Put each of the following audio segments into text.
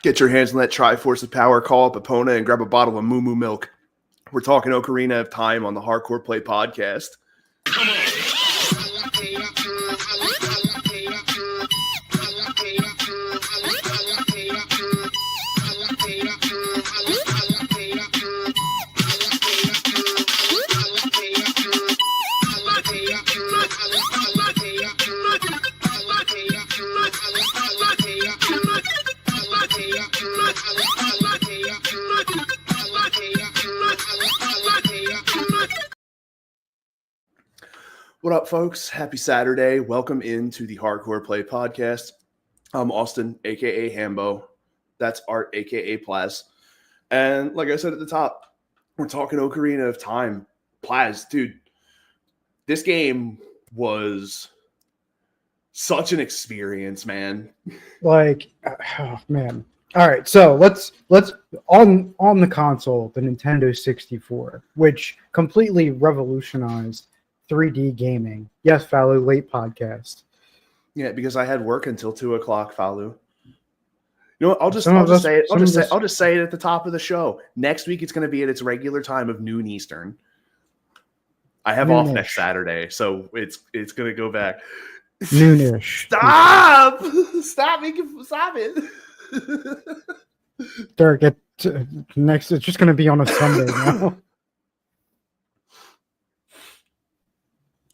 Get your hands on that Triforce of Power, call up Epona, and grab a bottle of Moo Moo Milk. We're talking Ocarina of Time on the Hardcore Play podcast. Come on. What up, folks? Happy Saturday. Welcome into the Hardcore Play podcast. I'm Austin, a.k.a. Hambo. That's Art, a.k.a. Plaz. And like I said at the top, we're talking Ocarina of Time. Plaz, dude, this game was such an experience, man. Like, oh, man. All right, so let's on the console, the Nintendo 64, which completely revolutionized 3D gaming. Yes, Falu, late podcast. Yeah, because I had work until 2:00, Falu. You know what? I'll just say it at the top of the show. Next week it's going to be at its regular time of noon Eastern. I have off next Saturday, so it's going to go back. Noonish. Stop it. Derek, next it's just going to be on a Sunday now.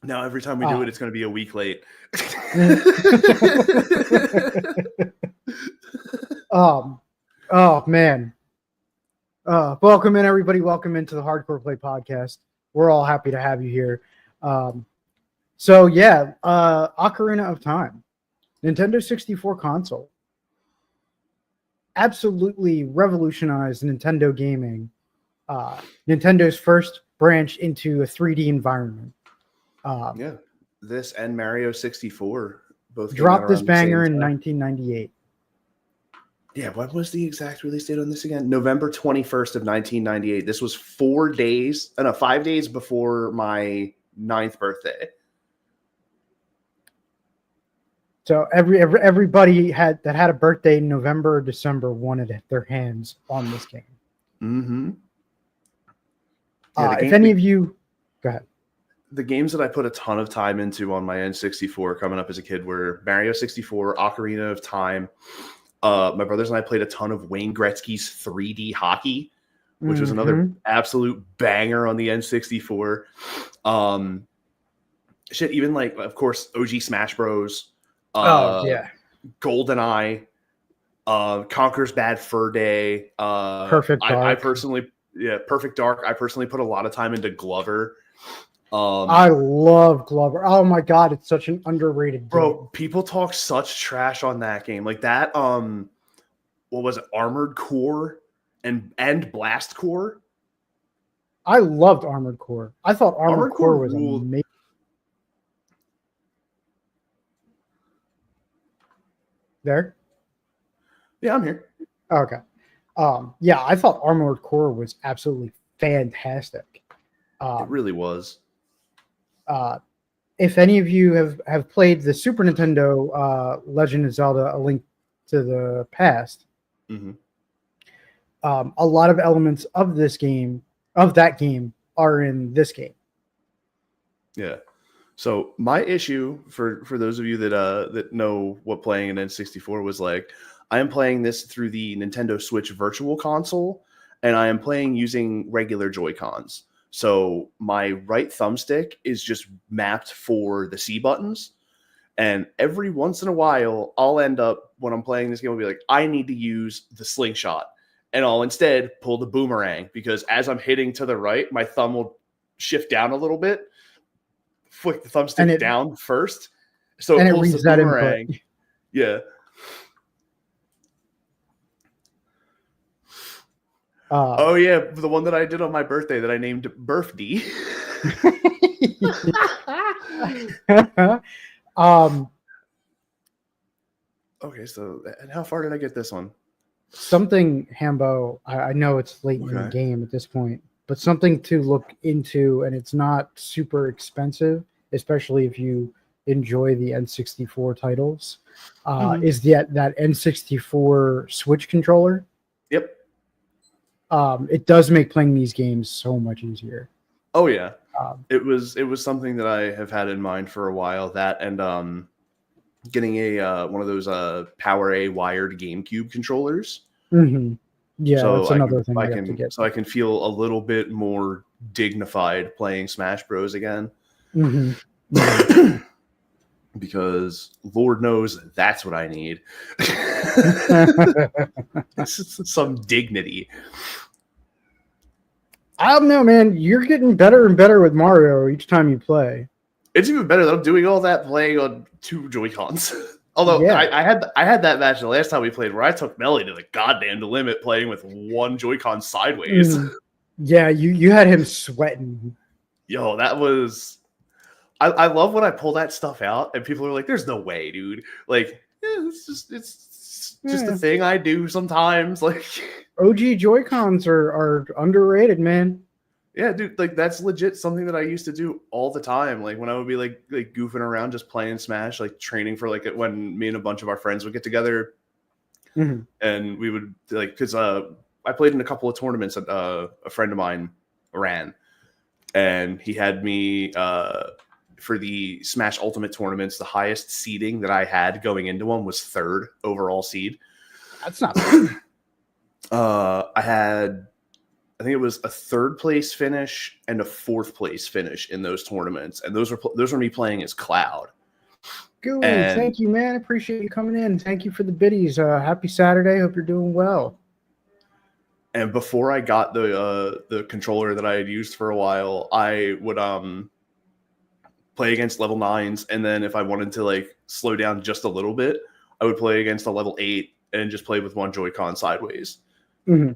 Now, every time we do it, it's going to be a week late. Oh, man. Welcome in, everybody. Welcome into the Hardcore Play podcast. We're all happy to have you here. Ocarina of Time. Nintendo 64 console. Absolutely revolutionized Nintendo gaming. Nintendo's first branch into a 3D environment. This and Mario 64 both dropped this banger in 1998. Yeah, what was the exact release date on this again? November 21st of 1998. This was 5 days before my 9th birthday. So everybody that had a birthday in November or December wanted their hands on this game. Mm-hmm. If any of you, go ahead. The games that I put a ton of time into on my N64 coming up as a kid were Mario 64, Ocarina of Time. My brothers and I played a ton of Wayne Gretzky's 3D hockey, which was another absolute banger on the N64. Even like, of course, OG Smash Bros. GoldenEye, Conker's Bad Fur Day. Perfect Dark. Perfect Dark. I personally put a lot of time into Glover. I love Glover. Oh my god, it's such an underrated game. Bro, people talk such trash on that game. Like that, what was it? Armored Core and Blast Core. I loved Armored Core. I thought Armored Core was amazing. There? Yeah, I'm here. Okay. I thought Armored Core was absolutely fantastic. It really was. If any of you have played the Super Nintendo Legend of Zelda: A Link to the Past, a lot of elements of that game, are in this game. Yeah. So my issue for those of you that know what playing an N64 was like, I am playing this through the Nintendo Switch Virtual Console, and I am playing using regular Joy-Cons. So my right thumbstick is just mapped for the C buttons. And every once in a while, I'll end up, when I'm playing this game, I'll be like, I need to use the slingshot. And I'll instead pull the boomerang, because as I'm hitting to the right, my thumb will shift down a little bit, flick the thumbstick down first. So it pulls the boomerang. Input. Yeah. The one that I did on my birthday that I named Birthday. Okay, so and how far did I get this one? Something, Hambo, I know it's late in the game at this point, but something to look into, and it's not super expensive, especially if you enjoy the N64 titles Mhm. is that N64 Switch controller. Yep. It does make playing these games so much easier. Oh yeah. Um, It was something that I have had in mind for a while. That and getting a one of those Power A wired GameCube controllers, mhm. Yeah, so that's another thing I have to get. I can feel a little bit more dignified playing Smash Bros again. Mhm. Because Lord knows that's what I need. Some dignity. I don't know, man. You're getting better and better with Mario each time you play. It's even better that I'm doing all that playing on 2 Joy-Cons. Although Yeah. I had that match the last time we played where I took Melly to the goddamn limit playing with 1 Joy-Con sideways. Mhm. Yeah, you had him sweating. Yo, that was I love when I pull that stuff out and people are like, "There's no way, dude." Like, yeah, it's just a Yeah. thing I do sometimes. Like, OG Joy-Cons are underrated, man. yeah, dude, like that's legit something that I used to do all the time. Like when I would be like goofing around, just playing Smash, like training for like when me and a bunch of our friends would get together, Mhm. and we would like because I played in a couple of tournaments that a friend of mine ran, and he had me for the Smash Ultimate tournaments. The highest seeding that I had going into them was 3rd overall seed. That's not bad. I think it was a 3rd place finish and a 4th place finish in those tournaments, and those were me playing as Cloud. Gooey, And thank you, man. Appreciate you coming in. Thank you for the biddies. Happy Saturday. Hope you're doing well. and before I got the controller that I had used for a while, I would play against level 9s, and then if I wanted to like slow down just a little bit, I would play against a level 8 and just play with 1 Joy-Con sideways. Mm-hmm.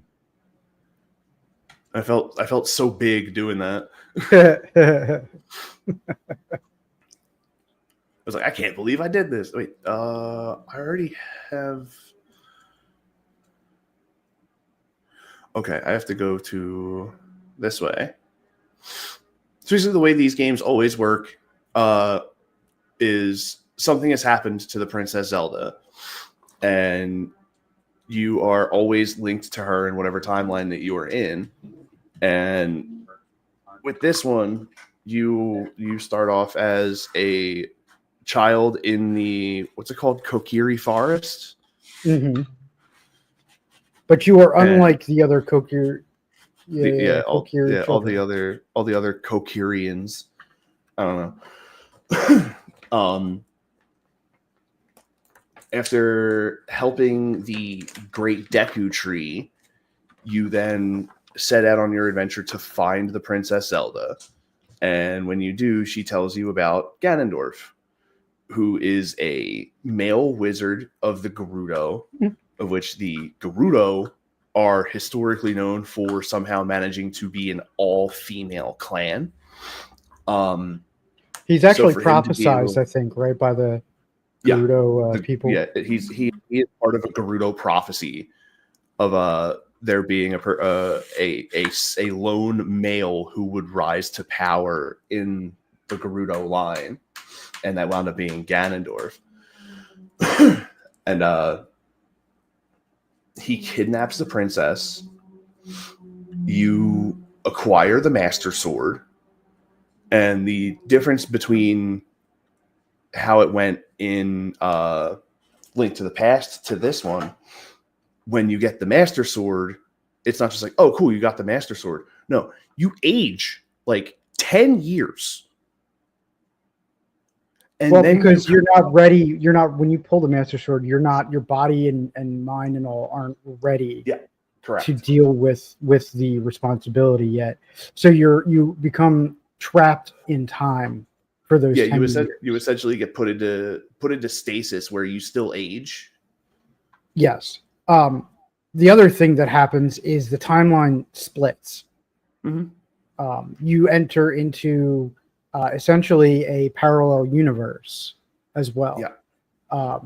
I felt so big doing that. I was like, I can't believe I did this. Wait, I already have. Okay, I have to go to this way. So basically, the way these games always work is something has happened to the Princess Zelda, and you are always linked to her in whatever timeline that you are in. And with this one, you start off as a child in the what's it called, Kokiri Forest. Mm-hmm. But you are And unlike the other Kokiri. all Children. all the other Kokirians. I don't know. After helping the Great Deku Tree, you then set out on your adventure to find the Princess Zelda. And when you do, she tells you about Ganondorf, who is a male wizard of the Gerudo, of which the Gerudo are historically known for somehow managing to be an all-female clan. He's So actually for him to be prophesized, able, I think, right, by the yeah, Gerudo people. yeah, he is part of a Gerudo prophecy of there being a lone male who would rise to power in the Gerudo line, and that wound up being Ganondorf. And he kidnaps the princess. You acquire the Master Sword, and the difference between how it went in Link to the Past to this one, when you get the Master Sword, it's not just like, oh, cool, you got the Master Sword. No, you age like 10 years. And Well, then because you're not ready. You're not when you pull the Master Sword. You're not. Your body and mind and all aren't ready yeah, correct. to deal with the responsibility yet. So you become trapped in time for those Yeah, 10 years. you essentially get put into stasis where you still age. Yes. The other thing that happens is the timeline splits. Mm-hmm. You enter into essentially a parallel universe as well. Yeah.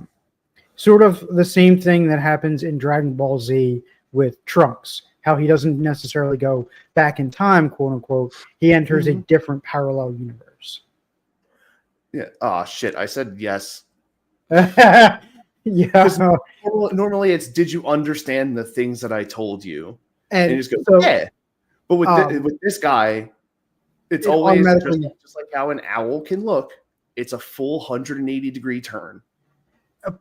Sort of the same thing that happens in Dragon Ball Z with Trunks, how he doesn't necessarily go back in time, quote unquote. He enters a different parallel universe. Yeah. Oh shit. I said yes. Yeah. Because normally it's, did you understand the things that I told you? And you And just go, so yeah. But with um, with this guy, it's it always automatically, just like how an owl can look. It's a full 180-degree turn.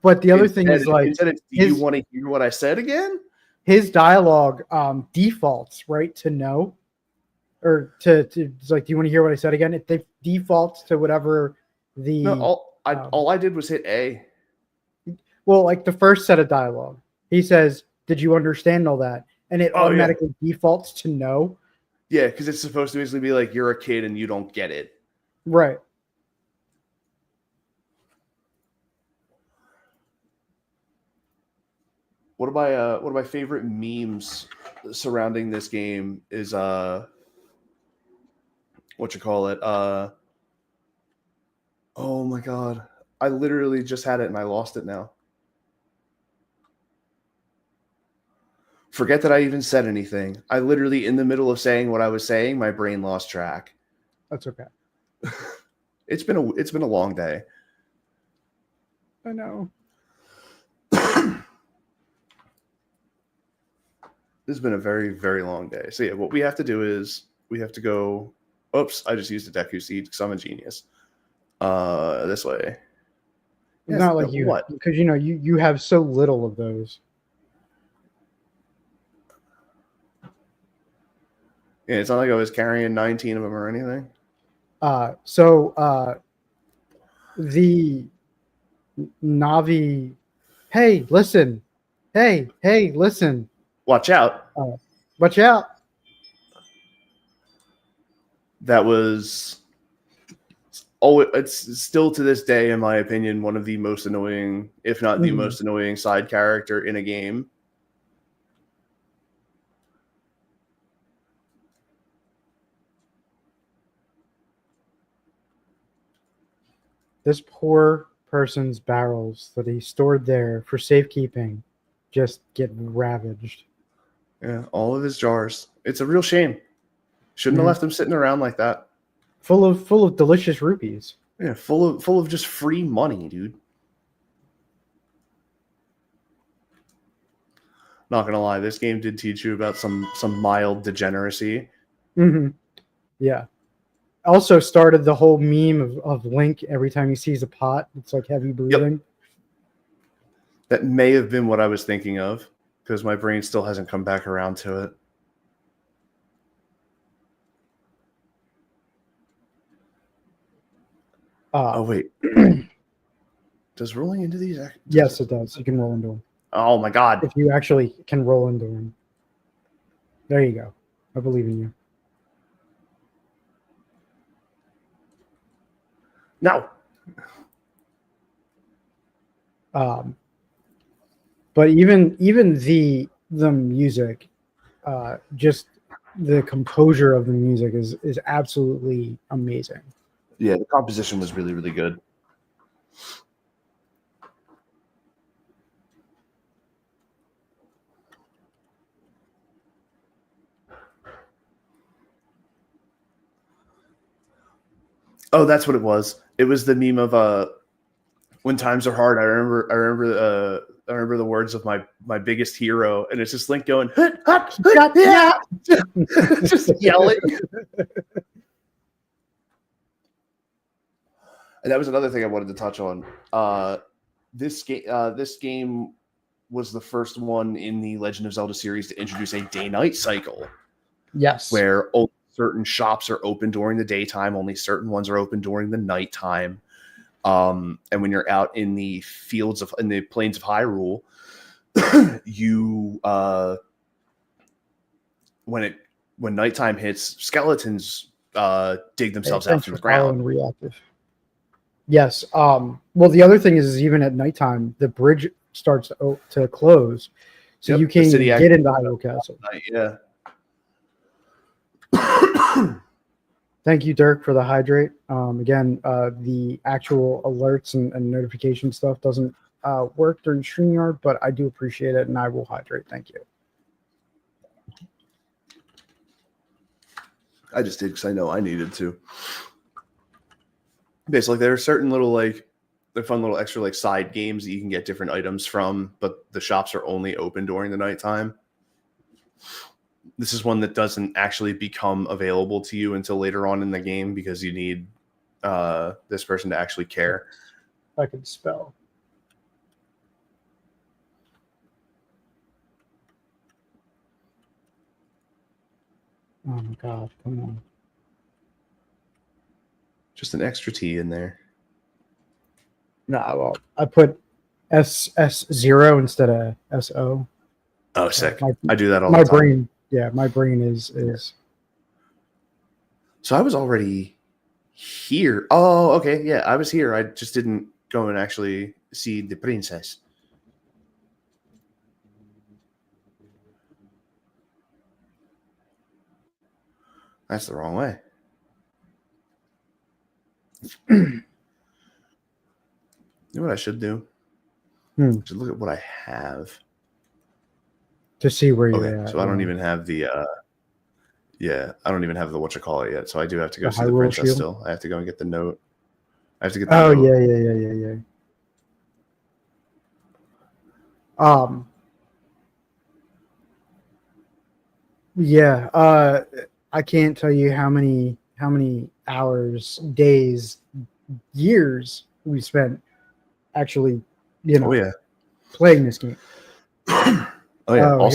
but the other thing is like Instead it's, do you his want to hear what I said again? his dialogue defaults right to no, or to it's like, do you want to hear what I said again? It defaults to whatever No, the all I did was hit A. well, like the first set of dialogue. He says, "Did you understand all that?" And it Oh yeah. automatically defaults to no. Yeah, because it's supposed to basically be like, you're a kid and you don't get it. Right. One of my favorite memes surrounding this game is what you call it? Oh my god. I literally just had it and I lost it now. Forget that I even said anything. I literally, in the middle of saying what I was saying, my brain lost track. That's okay. It's been a long day. I know. This has been a very, very long day. So yeah, what we have to do is we have to go. Oops, I just used a Deku seed because I'm a genius. This way. It's Yes, not like you, what? because you have so little of those. Yeah, it's not like I was carrying 19 of them or anything. The Navi, hey, listen. Hey, listen. Watch out. Watch out. That was. Oh, it's still to this day, in my opinion, one of the most annoying, if not the most annoying, side character in a game. This poor person's barrels that he stored there for safekeeping just get ravaged. Yeah, all of his jars. It's a real shame. Shouldn't have left them sitting around like that. Full of delicious rupees. Yeah, full of just free money, dude. Not gonna lie, this game did teach you about some mild degeneracy. Mm-hmm. Yeah. Also started the whole meme of Link every time he sees a pot. It's like heavy breathing. Yep. That may have been what I was thinking of, because my brain still hasn't come back around to it. Oh wait. Does rolling into these? Yes, it does. You can roll into them. Oh my god! If you actually can roll into them. There you go. I believe in you. No. But even the music, just the composure of the music is absolutely amazing. Yeah, the composition was really, really good. Oh, that's what it was. It was the meme of when times are hard. I remember the words of my biggest hero, and it's just Link going, yeah, just yelling. And that was another thing I wanted to touch on. This game was the first one in the Legend of Zelda series to introduce a day-night cycle. Yes, where only certain shops are open during the daytime, only certain ones are open during the nighttime. And when you're out in the plains of Hyrule, you when nighttime hits, skeletons dig themselves out from the ground. Reactive. Yes. Well, the other thing is even at nighttime, the bridge starts to close, so you can't even get into Hyrule Castle. Yeah. Thank you, Dirk, for the hydrate. Again, the actual alerts and notification stuff doesn't work during StreamYard, but I do appreciate it, and I will hydrate. Thank you. I just did because I know I needed to. basically there are certain little like they're fun little extra like side games that you can get different items from, but the shops are only open during the nighttime. This is one that doesn't actually become available to you until later on in the game because you need this person to actually care. I could spell. Oh my god, come on. Just an extra T in there. Nah, well, I put SS0 instead of SO. Oh, sick. I do that all my the time. brain, yeah, my brain is. So I was already here. Oh, okay. Yeah, I was here. I just didn't go and actually see the princess. That's the wrong way. You know what I should do? I should look at what I have. To see where you're at. So I don't even have the I don't even have the whatchamacallit yet. So I do have to go The see the Hyrule princess Shield? still. I have to go and get the note. I have to get the note. Yeah. I can't tell you how many hours, days, years we spent actually, playing this game. Oh yeah. Oh,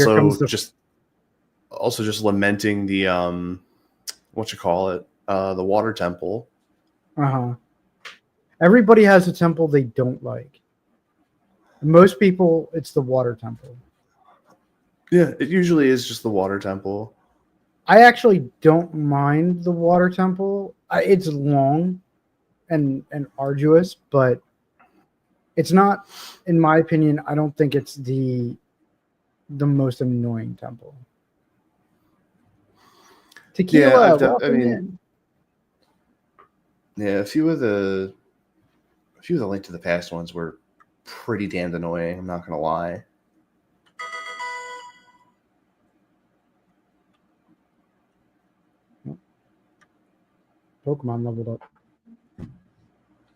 Also just lamenting the the water temple. Everybody has a temple they don't like. Most people, it's the water temple. Yeah, it usually is just the water temple. I actually don't mind the water temple. It's long and arduous, but it's not, in my opinion, I don't think it's the most annoying temple. Tequila, a few of the Link to the Past ones were pretty damned annoying, I'm not gonna lie. Pokemon leveled up.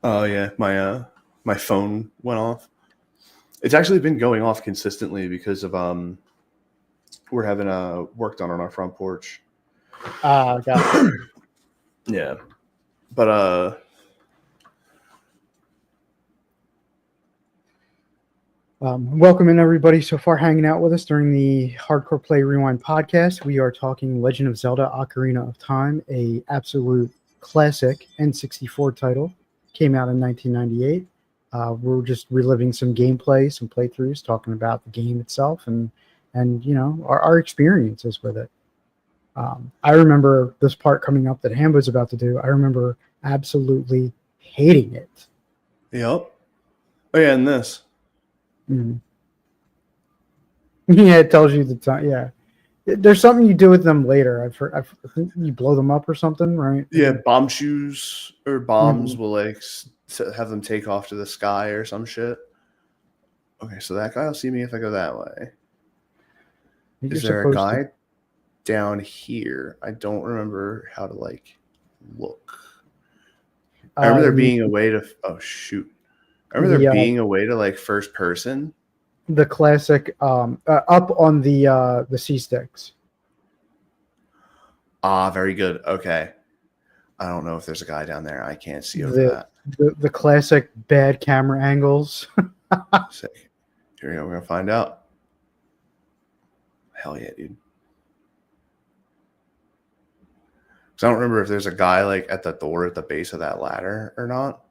Oh yeah, my phone went off. It's actually been going off consistently because of we're having work done on our front porch. Got it. Yeah. But welcome in everybody so far hanging out with us during the Hardcore Play Rewind podcast. We are talking Legend of Zelda Ocarina of Time, a absolute classic N64 title. Came out in 1998. We're just reliving some gameplay, some playthroughs, talking about the game itself and our experiences with it. I remember this part coming up that Hambo's about to do. I remember absolutely hating it. Yep. Oh yeah, and this. Mm. Yeah, it tells you the time. Yeah, there's something you do with them later. I think you blow them up or something, right? Yeah, bomb shoes or bombs will like have them take off to the sky or some shit. Okay, so that guy will see me if I go that way. Is there a guy down here? I don't remember how to like look. I remember there being a way to. Oh shoot! I remember there being a way to like first person. The classic up on the C sticks. Ah, very good. Okay. I don't know if there's a guy down there. I can't see over that. The classic bad camera angles. Sick. Here we go. We're gonna find out. Hell yeah, dude. Because I don't remember if there's a guy like at the door at the base of that ladder or not.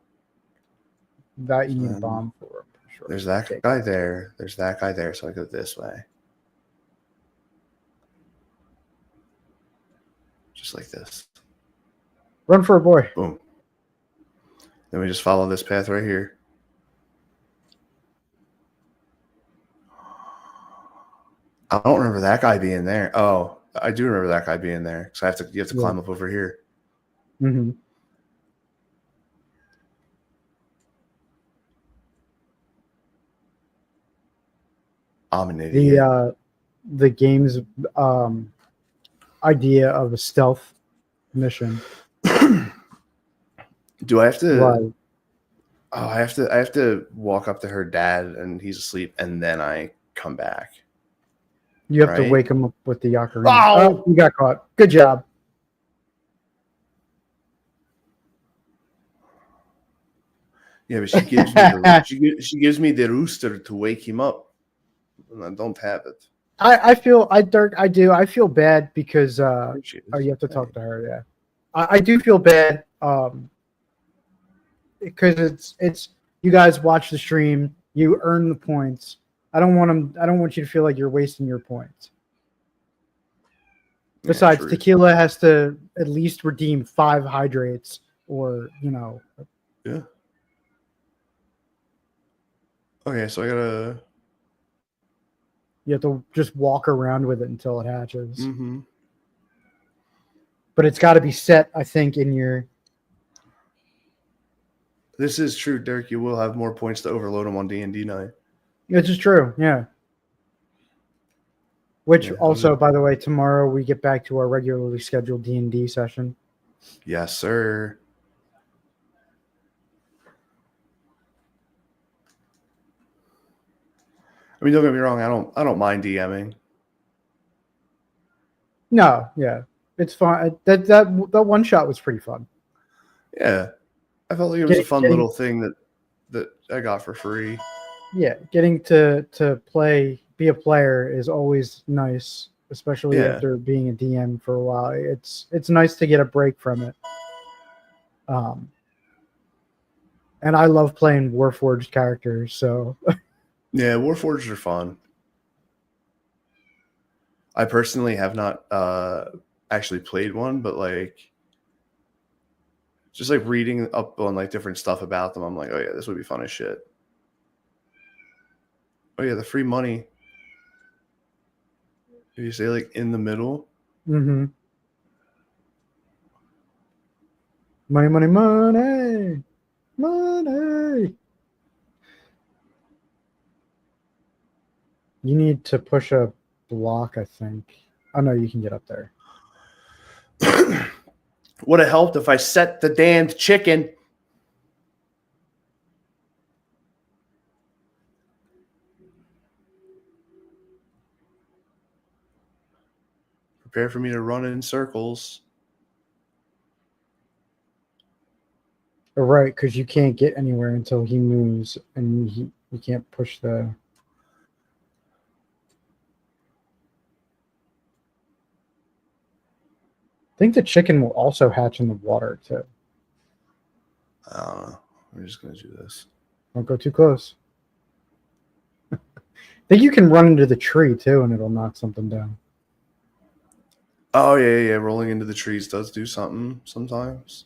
That you need a bomb for. Sure. There's that guy there. There's that guy there. So I go this way. Just like this. Run for a boy. Boom. Then we just follow this path right here. I don't remember that guy being there. Oh, I do remember that guy being there. So you have to climb up over here. Mm-hmm. I'm an idiot. The game's idea of a stealth mission. Do I have to? Right. Oh, I have to walk up to her dad, and he's asleep, and then I come back. You have to Right? wake him up with the ocarina. Oh, Oh, you got caught. Good job. yeah, but she gives me the rooster to wake him up, and I don't have it. I feel I do. I feel bad because There she oh, is. you have to Hey. talk to her, yeah. I do feel bad because it's you guys watch the stream, you earn the points. I don't want you to feel like you're wasting your points. Yeah, Besides, truth. tequila has to at least redeem 5 hydrates or, Yeah. Okay, so I gotta. you have to just walk around with it until it hatches. Mm-hmm. But it's got to be set, I think, in your. This is true, Derek. You will have more points to overload them on D&D night. Which is true, yeah. Which Yeah. also, by the way, tomorrow we get back to our regularly scheduled D&D session. Yes, sir. I mean, don't get me wrong. I don't mind DMing. No, yeah, it's fun. That one shot was pretty fun. Yeah, I felt like it was a fun little thing that I got for free. Yeah, getting to be a player is always nice, especially after being a DM for a while. It's nice to get a break from it. And I love playing Warforged characters, so Yeah, Warforged are fun. I personally have not actually played one, but like just like reading up on like different stuff about them, I'm like, oh yeah, this would be fun as shit. Oh yeah, the free money. Did you say like in the middle? mm-hmm. Money, money, money, money. You need to push a block, I think. Oh no, you can get up there. Would have helped if I set the damned chicken. Prepare for me to run in circles. Right, because you can't get anywhere until he moves, and you can't push the. I think the chicken will also hatch in the water too. I don't know. I'm just gonna do this. Don't go too close. I think you can run into the tree too, and it'll knock something down. Oh yeah. Rolling into the trees does do something sometimes.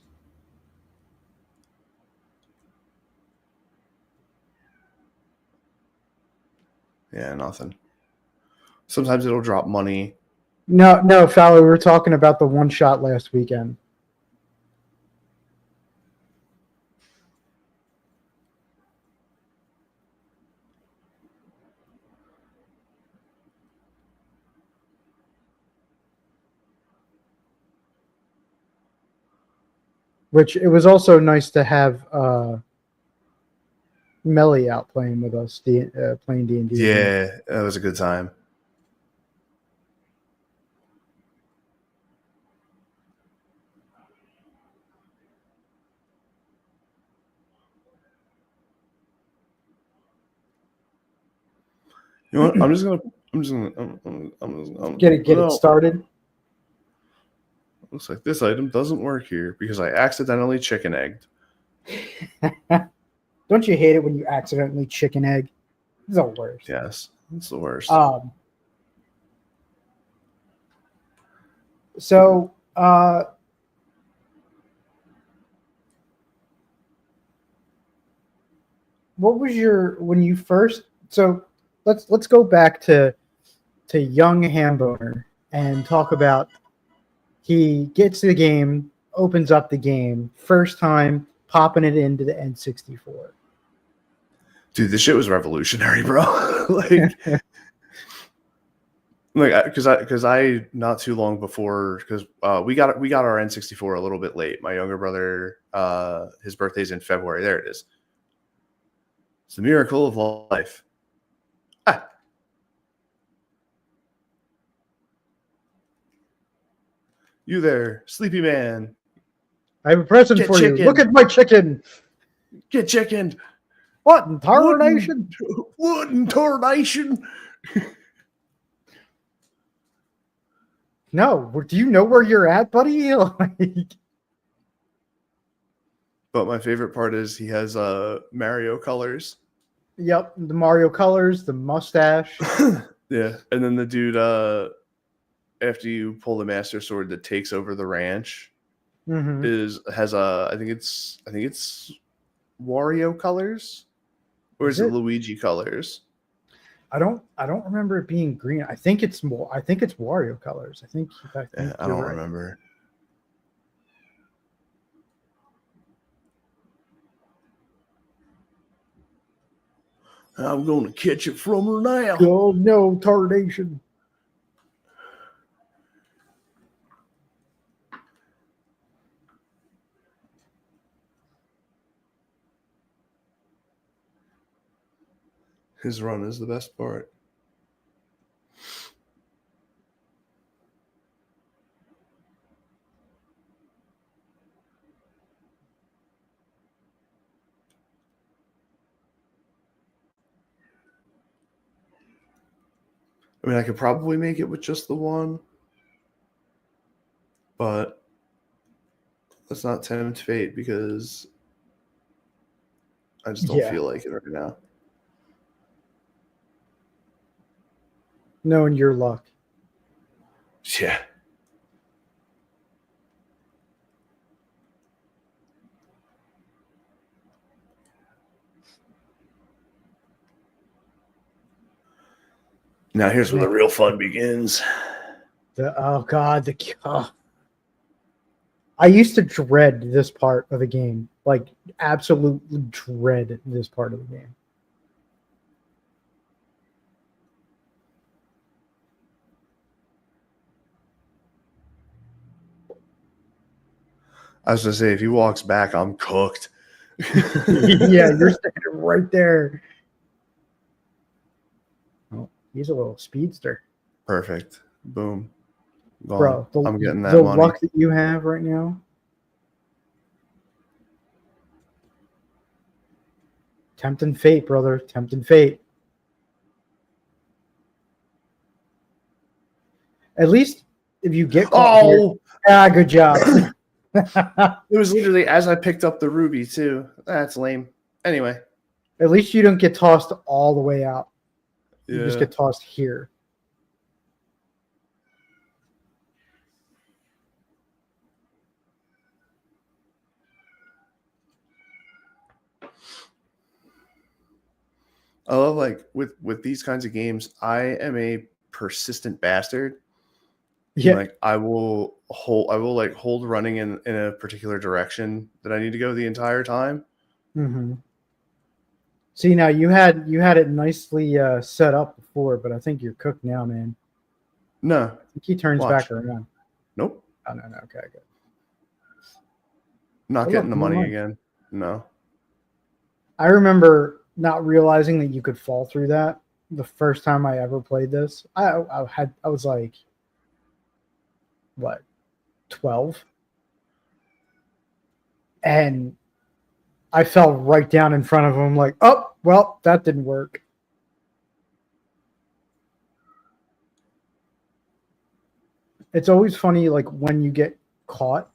Yeah, nothing. Sometimes it'll drop money. No, Fowler. We were talking about the one shot last weekend. Which it was also nice to have Melly out playing with us, playing D&D. Yeah, that was a good time. You know what? I'm just gonna Get it started. Looks like this item doesn't work here because I accidentally chicken egged. Don't you hate it when you accidentally chicken egg? It's the worst. Yes, it's the worst. So what was your when you first? So let's go back to young Hamboner and talk about he gets the game, opens up the game, first time popping it into the N64. Dude, this shit was revolutionary, bro. Like like because I not too long before because we got our N64 a little bit late. My younger brother, his birthday's in February. There it is. It's the miracle of life. Ah. You there, sleepy man? I have a present Get for you. chicken. Look at my chicken. Get chicken. What in tarnation? What in tarnation? No, do you know where you're at, buddy? Like, But my favorite part is he has Mario colors. yep, the Mario colors, the mustache. Yeah, and then the dude after you pull the Master Sword that takes over the ranch has I think it's Wario colors, or is it Luigi colors? I don't remember it being green. I think it's Wario colors. I think I don't remember. I'm gonna catch it from her now. Oh no, tarnation. His run is the best part. I mean, I could probably make it with just the one, but let's not tempt fate because I just don't feel like it right now. Knowing your luck. Yeah. Now here's where the real fun begins. I used to dread this part of the game. Like, absolutely dread this part of the game. I was gonna say, if he walks back, I'm cooked. Yeah, you're standing right there. Oh, he's a little speedster. Perfect. Boom. Gone. Bro, I'm getting that the money. luck that you have right now. Tempting fate, brother. Tempting fate. At least if you get caught here, good job. It was literally as I picked up the ruby too. That's lame. Anyway. At least you don't get tossed all the way out. You just Yeah. get tossed here. I love, like, with these kinds of games, I am a persistent bastard. Yeah. Like I will hold running in a particular direction that I need to go the entire time. Mm-hmm. See, now you had it nicely set up before, but I think you're cooked now, man. No. I think he turns back around. Nope. Oh, no. Okay, good. Not getting the money again. No. I remember not realizing that you could fall through that the first time I ever played this. I was like, what, 12? And I fell right down in front of him like, oh, well, that didn't work. It's always funny, like, when you get caught.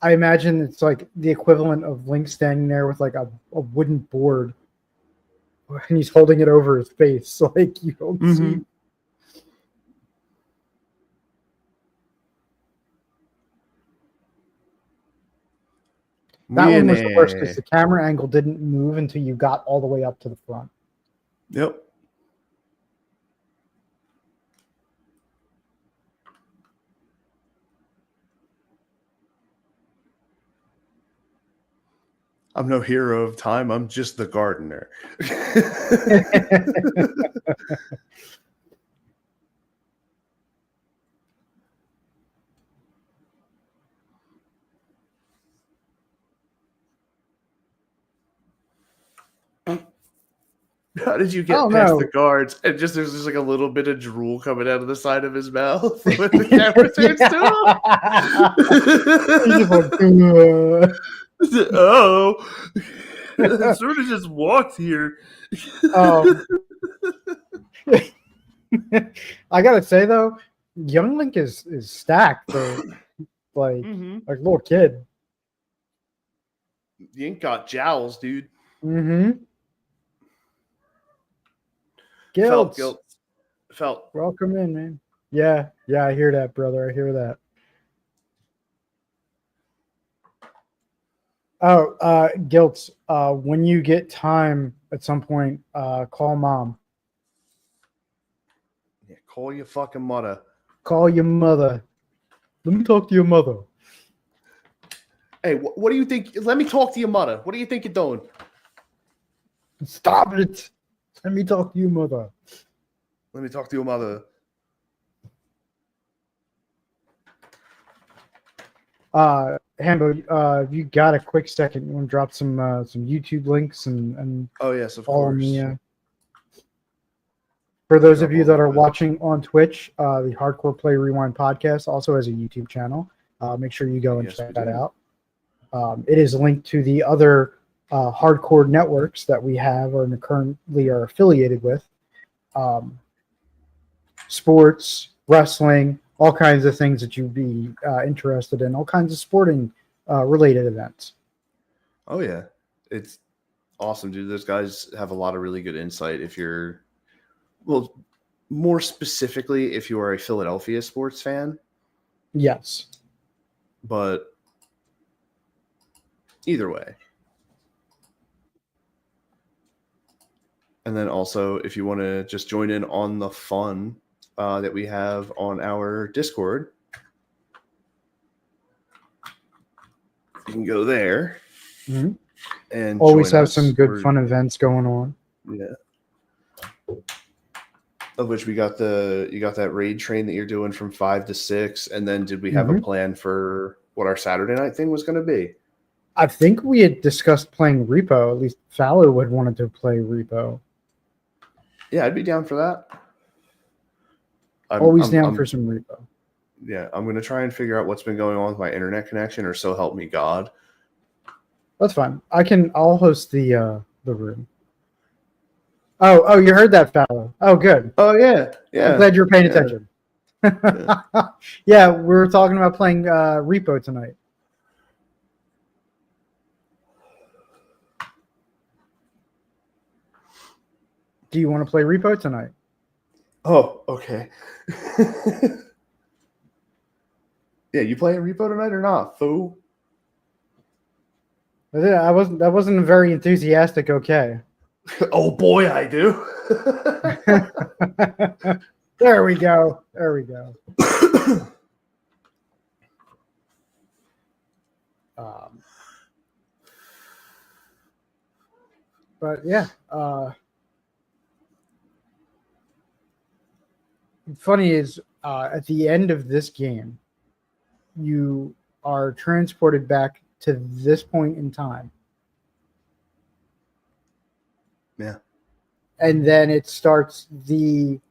I imagine it's like the equivalent of Link standing there with like a wooden board and he's holding it over his face. Like, you don't see. That one was the worst because the camera angle didn't move until you got all the way up to the front. Yep. I'm no hero of time. I'm just the gardener. How did you Oh get past the no. guards? And there's just like a little bit of drool coming out of the side of his mouth when the camera turns He's just like, to him. Oh, I sort of just walked here. um, I gotta say though, Young Link is stacked for like Mm-hmm. a little kid. You ain't got jowls, dude. Mm-hmm. Felt Guilt. guilt. Felt. Welcome in, man. Yeah, I hear that, brother. I hear that. Oh, Guilt. When you get time at some point, call mom. Yeah, call your fucking mother. Call your mother. Let me talk to your mother. Hey, what do you think? Let me talk to your mother. What do you think you're doing? Stop it. Let me talk to your mother. Let me talk to your mother. Hambo, if you got a quick second, you want to drop some YouTube links and Oh yes, of follow course. me. For those Drop of you all that the are good. watching on Twitch, the Hardcore Play Rewind podcast also has a YouTube channel. Make sure you go and Yes, check we that do. out. It is linked to the other hardcore networks that we have or currently are affiliated with. Sports, wrestling, all kinds of things that you'd be interested in, all kinds of sporting related events. Oh yeah, it's awesome, dude. Those guys have a lot of really good insight. If you're, well, more specifically, if you are a Philadelphia sports fan, Yes. but either way. And then also, if you want to just join in on the fun that we have on our Discord, you can go there Mm-hmm. and Always join have us. some good fun events going on. Yeah. Of which you got that raid train that you're doing from 5 to 6, and then did we have a plan for what our Saturday night thing was going to be? I think we had discussed playing Repo. At least Fallow had wanted to play Repo. Yeah, I'd be down for that. Always down for some Repo. Yeah, I'm going to try and figure out what's been going on with my internet connection, or so help me God. That's fine. I'll host the room. Oh, you heard that, Fallow. Oh, good. Oh yeah. I'm glad you're paying attention. Yeah, we're talking about playing Repo tonight. Do you want to play Repo tonight? Oh, okay. Yeah, you playing Repo tonight or not, fool? That wasn't a very enthusiastic okay. Oh boy, I do. There we go. But yeah, funny is at the end of this game, you are transported back to this point in time. Yeah. And then it starts it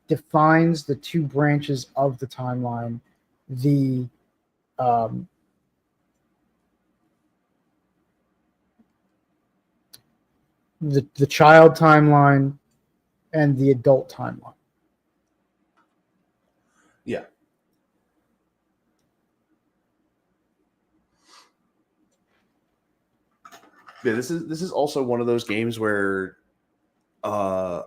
defines the two branches of the timeline, the child timeline and the adult timeline. Yeah. Yeah, this is also one of those games where a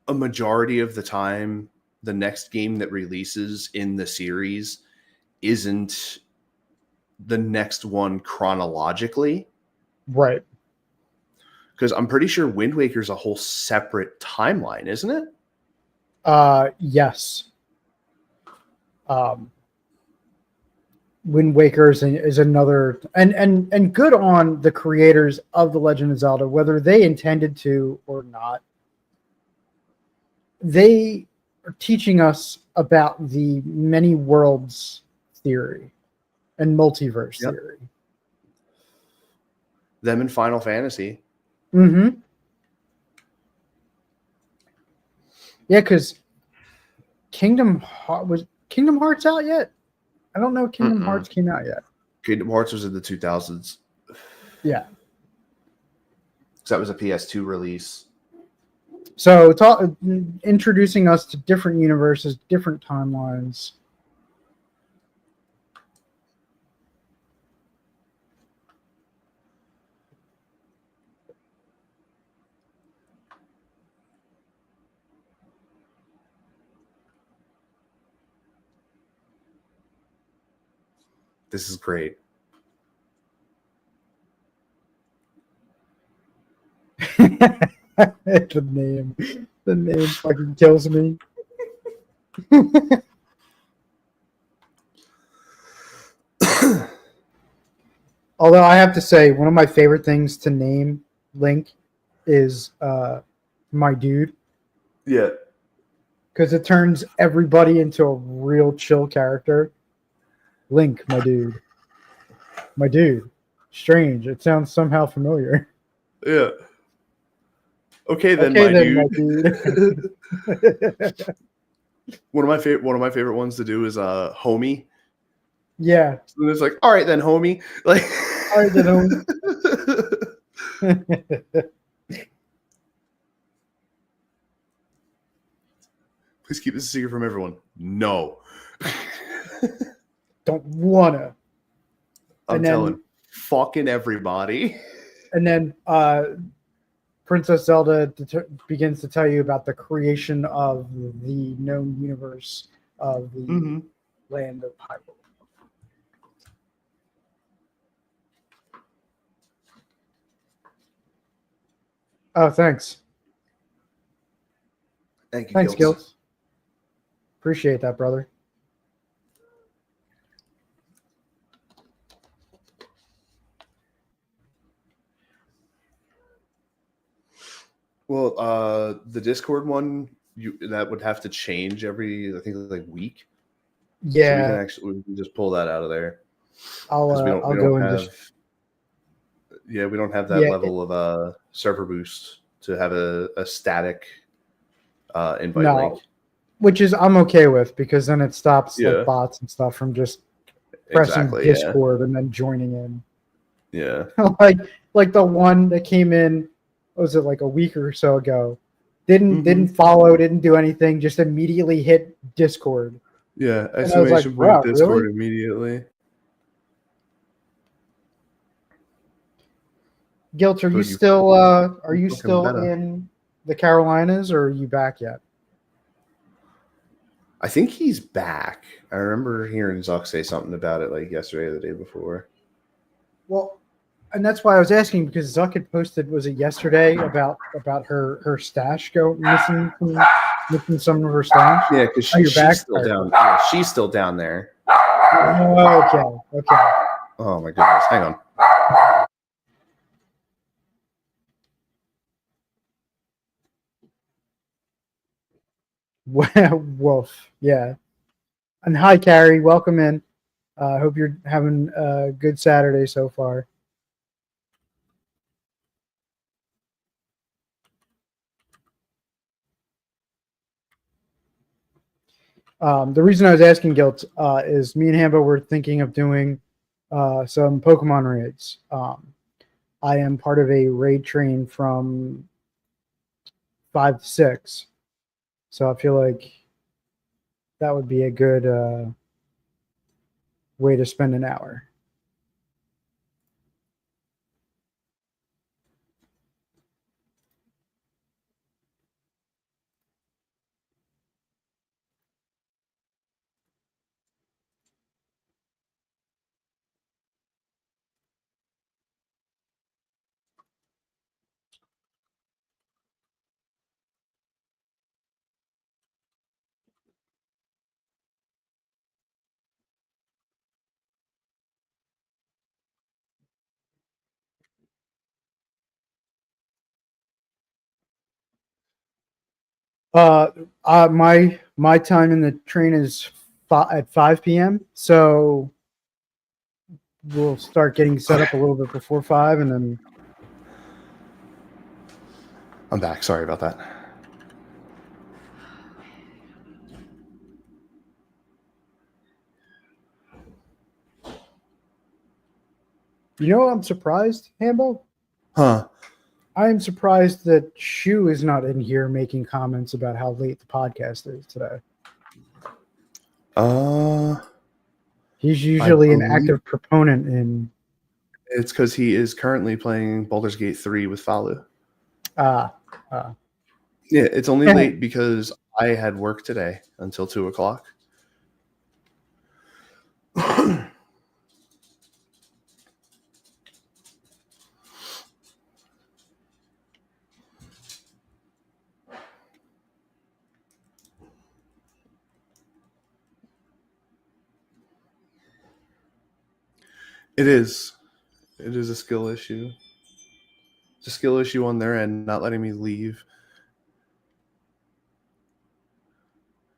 majority of the time the next game that releases in the series isn't the next one chronologically. Right. Because I'm pretty sure Wind Waker's a whole separate timeline, isn't it? Yes. Wind Waker is another, and good on the creators of The Legend of Zelda, whether they intended to or not. They are teaching us about the many worlds theory and multiverse theory. Them in Final Fantasy. Mm-hmm. Yeah, because Kingdom Hearts out yet? I don't know if Kingdom Hearts came out yet. Kingdom Hearts was in the 2000s. Yeah. So that was a PS2 release. So introducing us to different universes, different timelines. This is great. The name fucking kills me. Although I have to say, one of my favorite things to name Link is my dude. Yeah. Because it turns everybody into a real chill character. Link, my dude. My dude. Strange. It sounds somehow familiar. Yeah. Okay then, Okay, my then, dude. my dude. One of my favorite ones to do is homie. Yeah. And it's like, all right then, homie. Like, All right then, homie. Please keep this a secret from everyone. No. Don't wanna. I'm telling fucking everybody. And then Princess Zelda begins to tell you about the creation of the known universe of the land of Hyrule. Oh, thanks. Thanks, Gilts. Appreciate that, brother. Well, the Discord one, that would have to change every, I think, like week. Yeah. So we can just pull that out of there. I'll go and we don't have that level of server boost to have a static invite link. Which is I'm okay with, because then it stops like bots and stuff from just pressing Discord and then joining in. Yeah. like the one that came in, was it like a week or so ago? Didn't follow, didn't do anything, just immediately hit Discord. Yeah, exclamation point Discord really? immediately. Gilt, are you still in the Carolinas, or are you back yet? I think he's back. I remember hearing Zuck say something about it like yesterday or the day before. Well, and that's why I was asking, because Zuck had posted, was it yesterday, about her stash missing some of her stash? Yeah, because she's still down. Yeah, she's still down there. Okay. Oh my goodness! Hang on. Wolf. Yeah. And hi, Carrie. Welcome in. I hope you're having a good Saturday so far. The reason I was asking, Gilt, is me and Hambo were thinking of doing some Pokemon raids. I am part of a raid train from 5 to 6. So I feel like that would be a good way to spend an hour. My time in the train is at 5 p.m. So we'll start getting set up a little bit before 5, and then I'm back. Sorry about that. You know, I'm surprised, Hambo. Huh. I am surprised that Shu is not in here making comments about how late the podcast is today. He's I usually an believe active proponent in. it's because he is currently playing Baldur's Gate 3 with Falu. Uh, Yeah, it's only late because I had work today until 2:00. It is. It is a skill issue. It's a skill issue on their end, not letting me leave.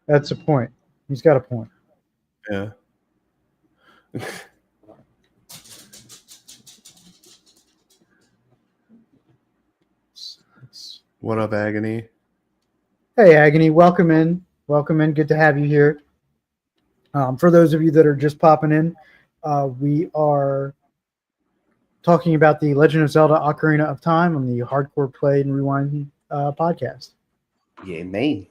that's a point. He's got a point. Yeah. What up, Agony? Hey, Agony, welcome in. Welcome in. Good to have you here. For those of you that are just popping in, we are talking about the Legend of Zelda Ocarina of Time on the Hardcore Play and Rewind podcast. Yeah, man.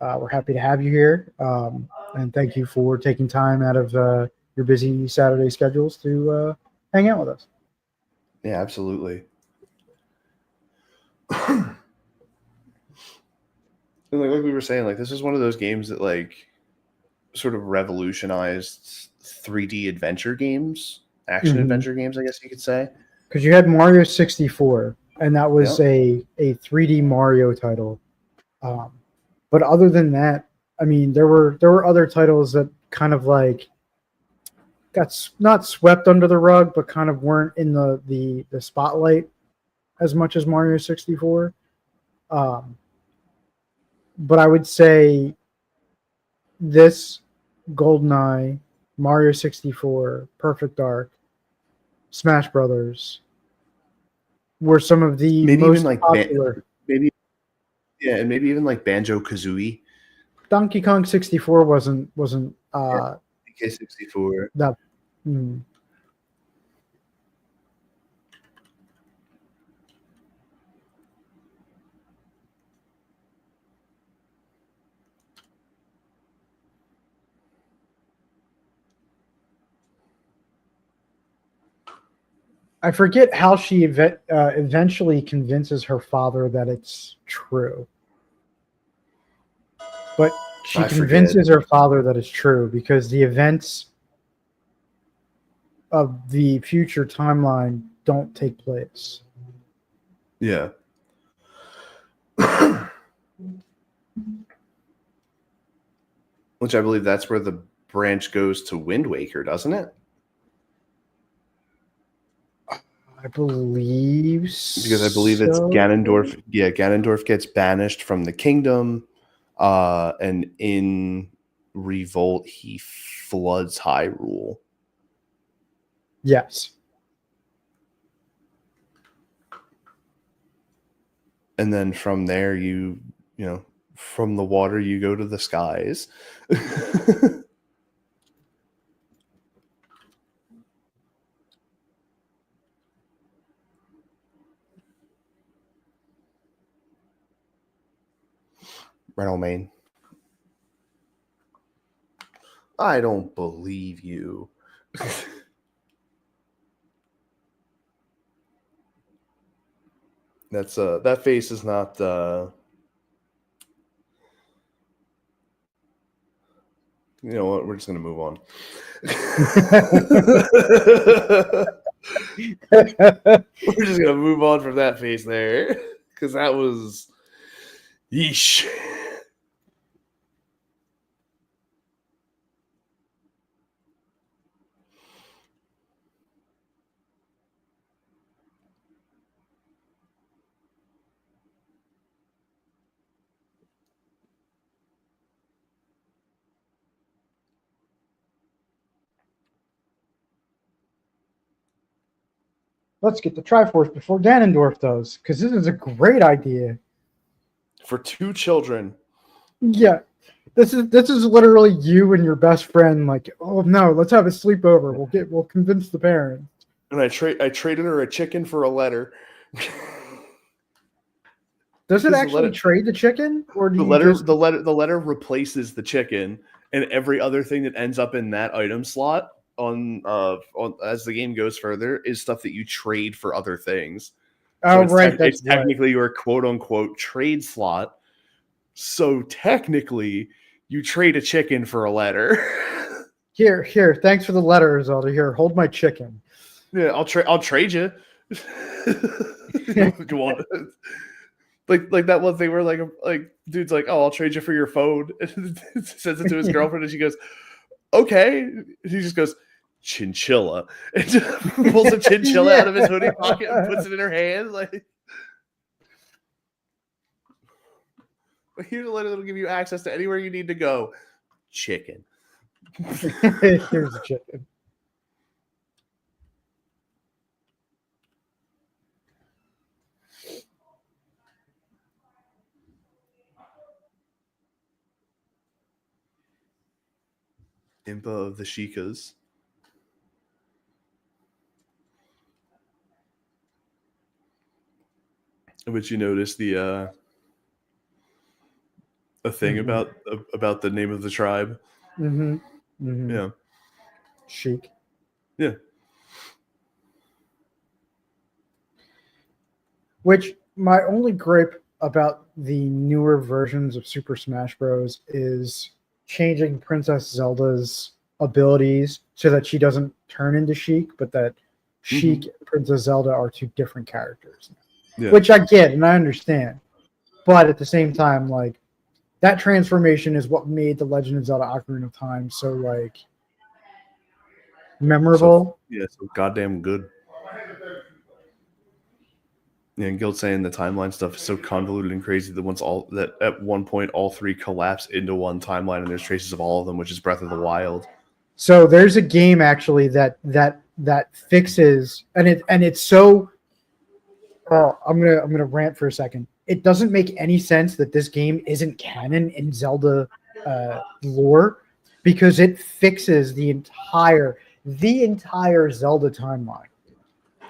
We're happy to have you here, and thank you for taking time out of your busy Saturday schedules to hang out with us. Yeah, absolutely. And like we were saying, like this is one of those games that like sort of revolutionized 3D adventure games, action adventure games, I guess you could say. Because you had Mario 64, and that was Yep. a 3D Mario title. But other than that, I mean, there were other titles that kind of like got not swept under the rug, but kind of weren't in the spotlight as much as Mario 64. But I would say this GoldenEye, Mario 64, Perfect Dark, Smash Brothers were some of the Maybe even most like popular. maybe yeah, and maybe even like Banjo Kazooie. Donkey Kong 64 wasn't Yeah, DK64. that. Mm. I forget how she eventually convinces her father that it's true. But she I forget. convinces her father that it's true because the events of the future timeline don't take place. Yeah. Which I believe that's where the branch goes to Wind Waker, doesn't it? I believe Because I believe it's so. Ganondorf. Yeah, Ganondorf gets banished from the kingdom, and in revolt he floods Hyrule. Yes. And then from there from the water you go to the skies. Right on, Maine. I don't believe you. That's that face is not you know what, we're just gonna move on. We're just gonna move on from that face there. Because that was yeesh. let's get the Triforce before Ganondorf does, because this is a great idea. For 2 children. Yeah, this is literally you and your best friend. Like, oh no, let's have a sleepover. We'll convince the parents. And I traded her a chicken for a letter. Does it Because actually trade the chicken, or do you just the letter replaces the chicken, and every other thing that ends up in that item slot on as the game goes further is stuff that you trade for other things. So Oh, right, that's it's technically your quote unquote trade slot. So technically, you trade a chicken for a letter. Here. Thanks for the letter, Zelda. Here, hold my chicken. Yeah, I'll trade you. You want it? Like that one thing where like dude's like, oh, I'll trade you for your phone. Says it to his girlfriend, and she goes, okay. He just goes, chinchilla, and pulls a chinchilla out of his hoodie pocket and puts it in her hand. Like, here's a letter that'll give you access to anywhere you need to go. Chicken. Here's the chicken. Impa of the Shikas. But you notice the a thing about the name of the tribe. Yeah. Sheik. Yeah. Which my only gripe about the newer versions of Super Smash Bros. Is changing Princess Zelda's abilities so that she doesn't turn into Sheik, but that Sheik and Princess Zelda are 2 different characters. Yeah. Which I get and I understand. But at the same time, like, that transformation is what made the Legend of Zelda Ocarina of Time so, like, memorable. So goddamn good. Yeah, and Guild saying the timeline stuff is so convoluted and crazy that at one point all 3 collapse into one timeline, and there's traces of all of them, which is Breath of the Wild. So there's a game actually that fixes, and it's so. Oh, I'm gonna rant for a second. It doesn't make any sense that this game isn't canon in Zelda lore, because it fixes the entire Zelda timeline.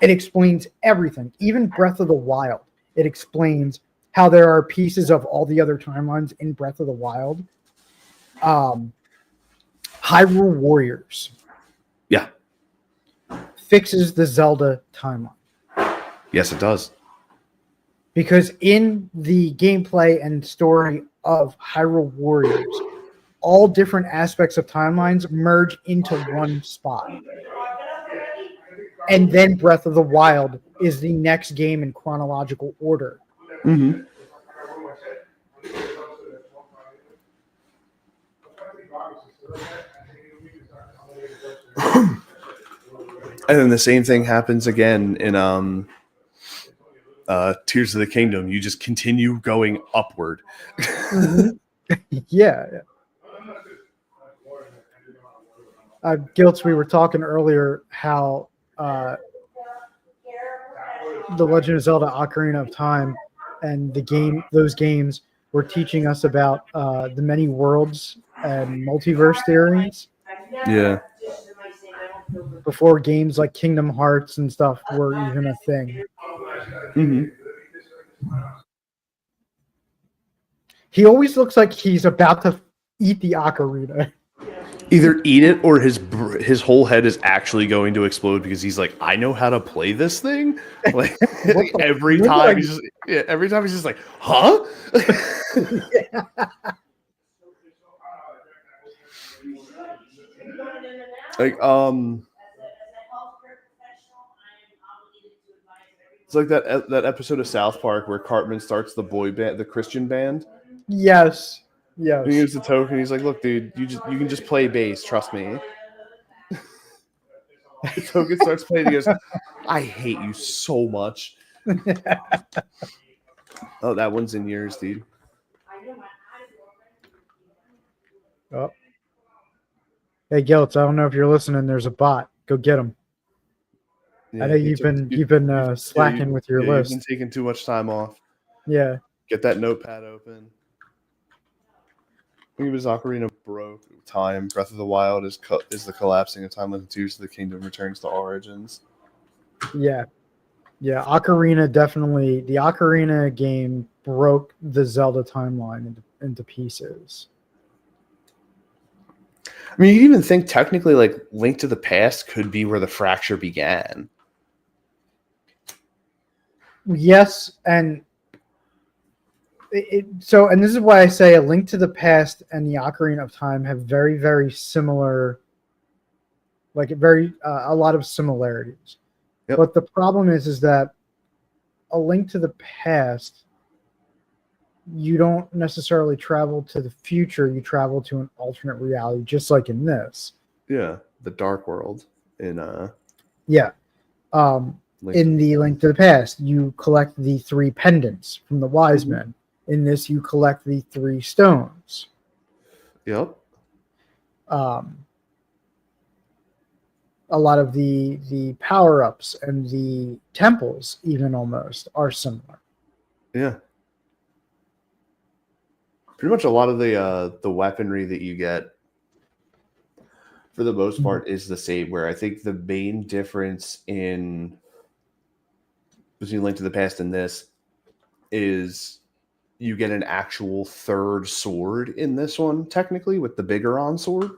It explains everything, even Breath of the Wild. It explains how there are pieces of all the other timelines in Breath of the Wild. Hyrule Warriors. Yeah. Fixes the Zelda timeline. Yes, it does. Because in the gameplay and story of Hyrule Warriors, all different aspects of timelines merge into one spot. And then Breath of the Wild is the next game in chronological order. Mm-hmm. And then the same thing happens again in Tears of the Kingdom. You just continue going upward. Yeah. Gilts, we were talking earlier how The Legend of Zelda Ocarina of Time and those games were teaching us about the many worlds and multiverse theories. Yeah. Before games like Kingdom Hearts and stuff were even a thing. Mm-hmm. He always looks like he's about to eat the ocarina. Either eat it or his whole head is actually going to explode because he's like, I know how to play this thing. Like every time he's just like, huh? Yeah. Like it's like that episode of South Park where Cartman starts the boy band, the Christian band. Yes. He gives the token. He's like, "Look, dude, you can just play bass. Trust me." The token starts playing. He goes, "I hate you so much." Oh, that one's in yours, dude. Oh. Hey, Gilts, I don't know if you're listening. There's a bot. Go get him. I Yeah, know you've been slacking with your you've been list. taking too much time off. Yeah, Get that notepad open. I think it was Ocarina broke time. Breath of the Wild is the collapsing of timelines 2, so the kingdom returns to origins. yeah, yeah. Ocarina definitely. The Ocarina game broke the Zelda timeline into pieces. I mean, you even think technically, like Link to the Past could be where the fracture began. Yes, and and this is why I say A Link to the Past and the Ocarina of Time have very, very similar, like a lot of similarities. Yep. But the problem is that A Link to the Past, you don't necessarily travel to the future, you travel to an alternate reality, just like in this. Yeah, the Dark World in Yeah. Um, in the Link to the Past, you collect the 3 pendants from the wise men. In this, you collect the 3 stones. Yep. A lot of the power-ups and the temples, even almost, are similar. Yeah. Pretty much a lot of the weaponry that you get, for the most part, is the same. Where I think the main difference between Link to the Past and this is you get an actual third sword in this one, technically, with the Bigoron sword.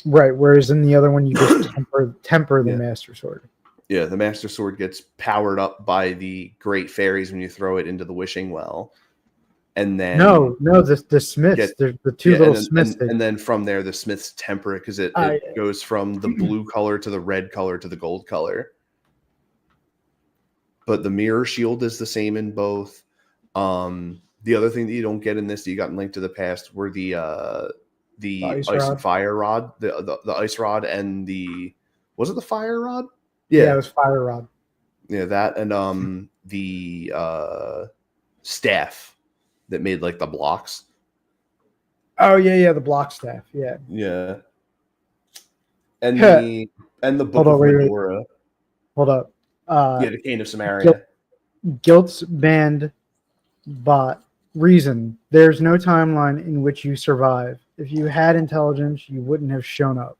Right, whereas in the other one, you just temper the Yeah. Master Sword. Yeah, the Master Sword gets powered up by the Great Fairies when you throw it into the Wishing Well. And then the smiths, the 2 little smiths. And then from there, the smiths temper it because it goes from the blue color to the red color to the gold color. But the mirror shield is the same in both. The other thing that you don't get in this that you got in Link to the Past were the ice and fire rod, the ice rod, and was it the fire rod? Yeah, it was fire rod. Yeah, that and the staff that made like the blocks. Oh yeah, the block staff. Yeah. Yeah. And the Book of Medora. Wait. Hold up. Yeah, the Cane of Samaria. Guilt's banned bot. Reason: there's no timeline in which you survive. If you had intelligence, you wouldn't have shown up.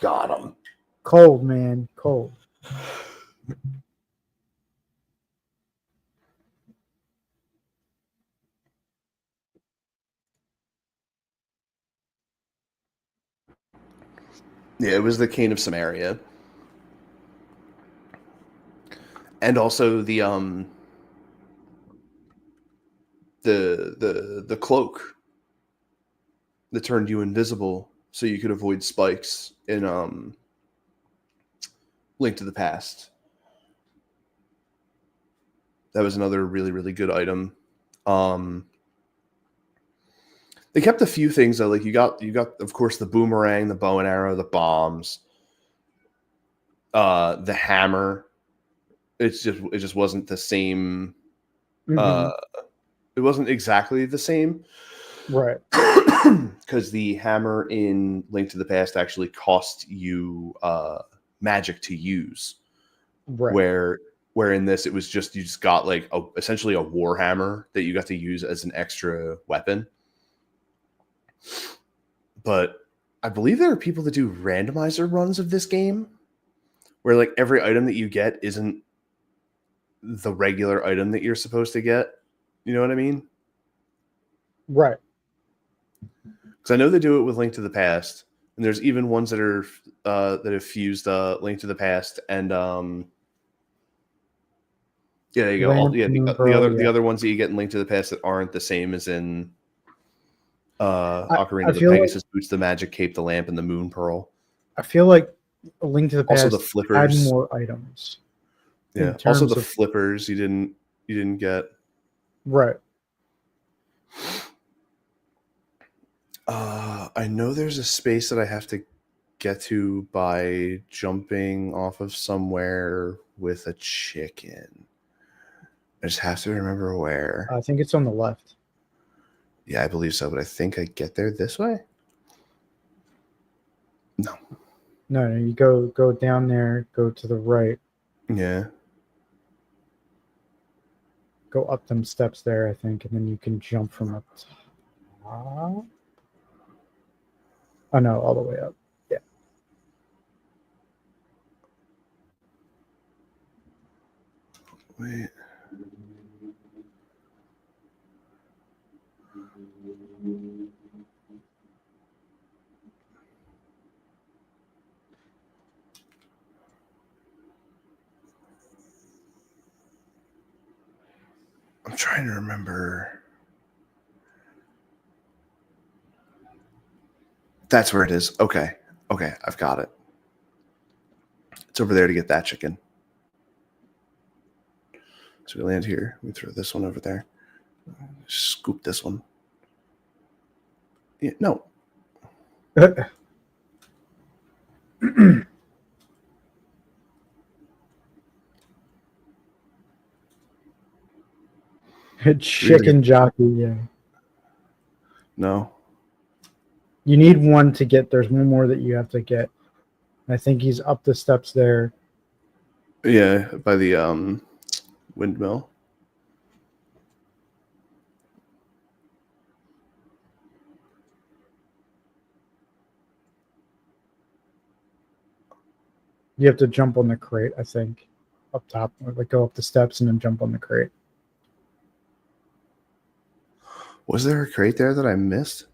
Got him. Cold, man. Cold. Yeah, it was the Cane of Samaria. And also the cloak that turned you invisible so you could avoid spikes in Link to the Past. That was another really, really good item. They kept a few things though, like you got of course the boomerang, the bow and arrow, the bombs, the hammer. It just wasn't the same. It wasn't exactly the same, right? Because the hammer in Link to the Past actually cost you magic to use, right? Where in this it was you just got like essentially a war hammer that you got to use as an extra weapon. But I believe there are people that do randomizer runs of this game where like every item that you get isn't the regular item that you're supposed to get. You know what I mean? Right. Because I know they do it with Link to the Past, and there's even ones that are that have fused Link to the Past and yeah, there you go. The other ones that you get in Link to the Past that aren't the same as in Ocarina, the Pegasus Boots, the Magic Cape, the Lamp, and the Moon Pearl. I feel like A Link to the Past also the flippers had more items. Yeah. Also the flippers you didn't get. Right. I know there's a space that I have to get to by jumping off of somewhere with a chicken. I just have to remember where. I think it's on the left. Yeah, I believe so, but I think I get there this way. No, you go down there, go to the right, Yeah. go up them steps there, I think, and then you can jump from up top. Oh no, all the way up. Yeah. Wait. I'm trying to remember. That's where it is. Okay. Okay, I've got it. It's over there to get that chicken. So we land here. We throw this one over there. Scoop this one. Yeah, no. Chicken jockey, yeah. No. You need one to get. There's one more that you have to get. I think he's up the steps there. Yeah, by the windmill. You have to jump on the crate, I think, up top. Like go up the steps and then jump on the crate. Was there a crate there that I missed?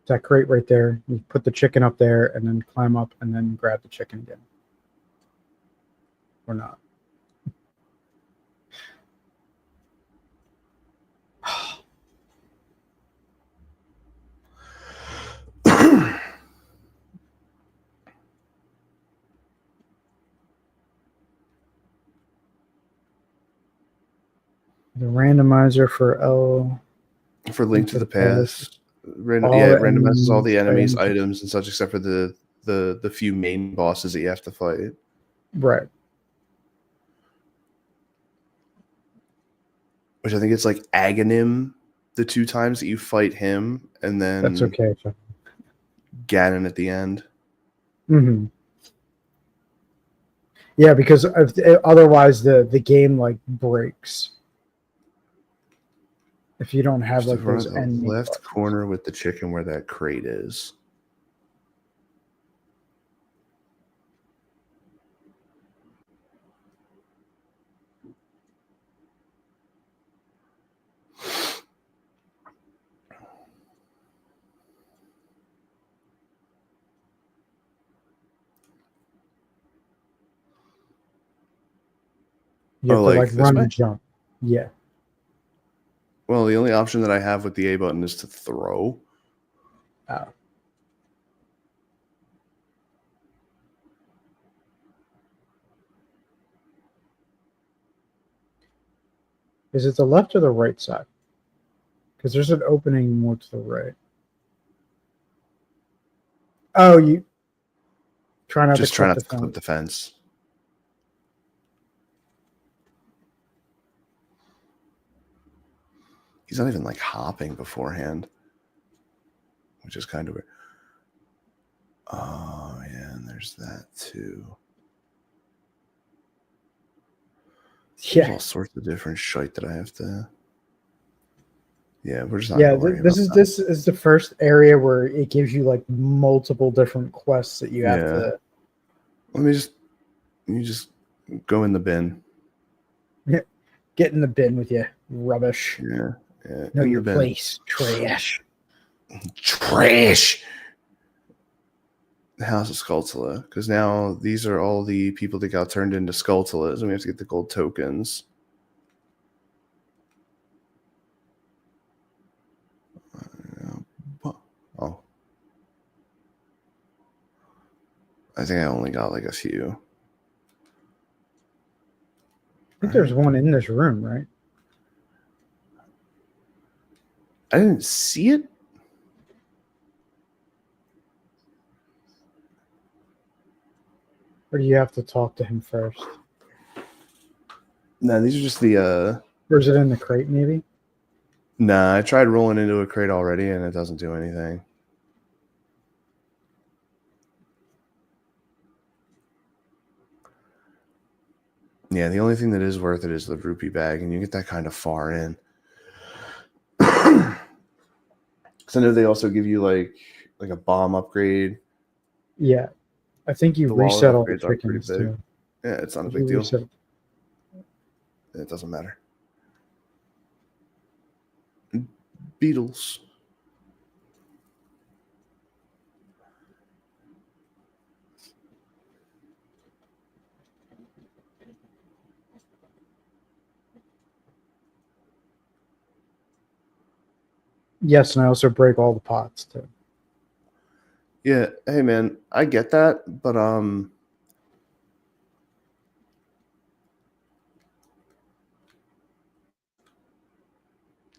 That crate right there. You put the chicken up there and then climb up and then grab the chicken again. Or not. The randomizer for L. For Link to the Past. It the randomizes all the enemies, enemies. items, and such, except for the few main bosses that you have to fight. Right. Which I think it's like Aghanim the 2 times that you fight him, and then That's okay. Ganon at the end. Mm-hmm. Yeah, because otherwise the game like breaks. If you don't have like those the left corner with the chicken where that crate is. You have to like this run way? and jump. Yeah. Well, the only option that I have with the A button is to throw. Oh. Is it the left or the right side? Because there's an opening more to the right. Oh, you try not Just to try clip not to clip the the fence. He's not even like hopping beforehand, which is kind of weird. Oh, yeah, and there's that too. Yeah. There's all sorts of different shite that I have to. Yeah, we're just not. Yeah, Worry this about is that. this is the first area where it gives you like multiple different quests that you have to. Let me just. You just go in the bin. Get in the bin with you, rubbish. Yeah. Know in your the bin. place, trash. Trash. The House of Skulltula, because now these are all the people that got turned into Skulltulas, and we have to get the gold tokens. Oh. I think I only got like a few. I think there's one in this room, right? I didn't see it. Or do you have to talk to him first? No, these are just the Or is it in the crate, maybe? Nah, I tried rolling into a crate already, and it doesn't do anything. Yeah, the only thing that is worth it is the rupee bag, and you get that kind of far in. Because I know they also give you like a bomb upgrade. Yeah, I think you The wallet reset all the upgrades aren't pretty chickens big. too. Yeah, it's not a If you big deal. reset, It doesn't matter. Beetles. yes, and I also break all the pots too. Yeah, hey man, I get that, but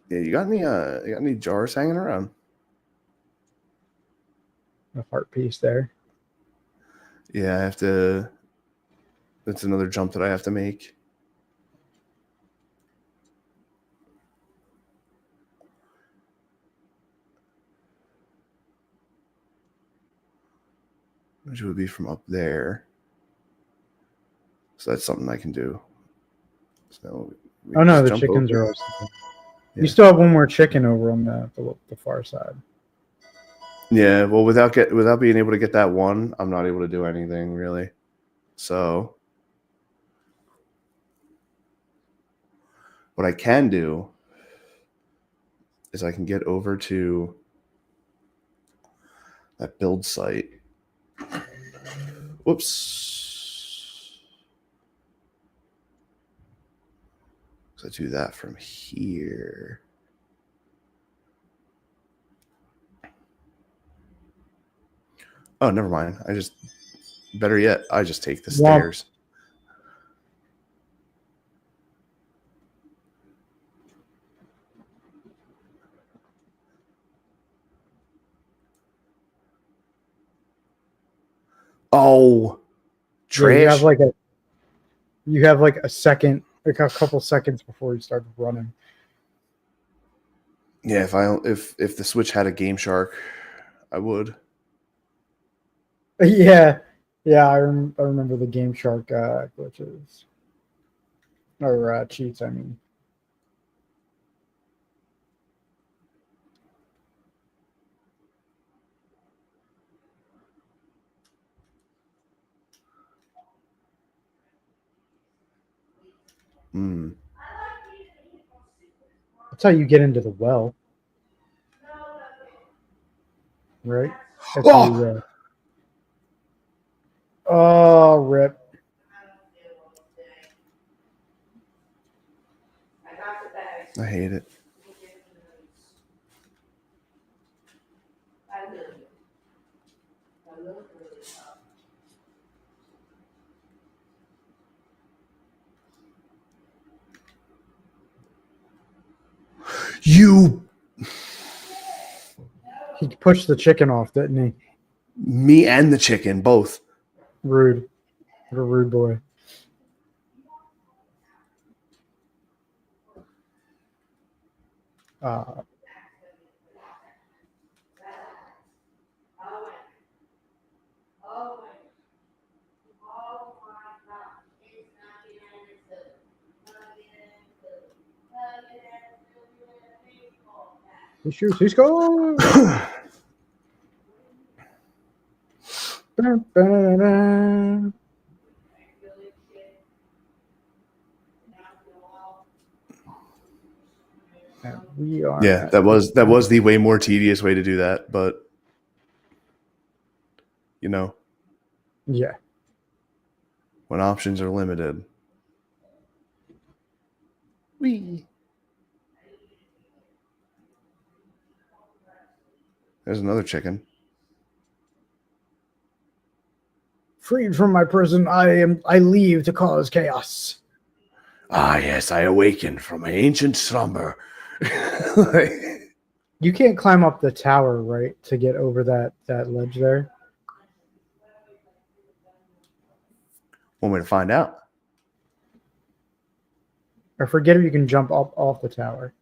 yeah, you got any jars hanging around? A heart piece there. Yeah, I have to. That's another jump that I have to make. Which would be from up there. So that's something I can do. So we Oh can no, just the jump chickens over. are also. Yeah. You still have one more chicken over on the far side. Yeah, well, without being able to get that one, I'm not able to do anything really. So what I can do is I can get over to that build site. Whoops. So I do that from here. Oh, never mind. Better yet, I just take the stairs. Oh, Yeah, trash. you have like a second, like a couple seconds before you start running. Yeah, if the Switch had a Game Shark, I would. Yeah, yeah, I remember the Game Shark glitches or cheats. I mean, Hmm. that's how you get into the well, right? If Oh, you oh rip. I hate it. You, He pushed the chicken off, didn't he? me, and the chicken both. Rude. What a rude boy. Uh, he shoots. He scores. Dun, dun, dun, dun. And we are Yeah, at that was the way more tedious way to do that, but you know, yeah. when options are limited. Wee. There's another chicken. Freed from my prison, I leave to cause chaos. Ah, yes, I awakened from my ancient slumber. You can't climb up the tower, right, to get over that ledge there. Want me to find out? I forget if you can jump up off the tower.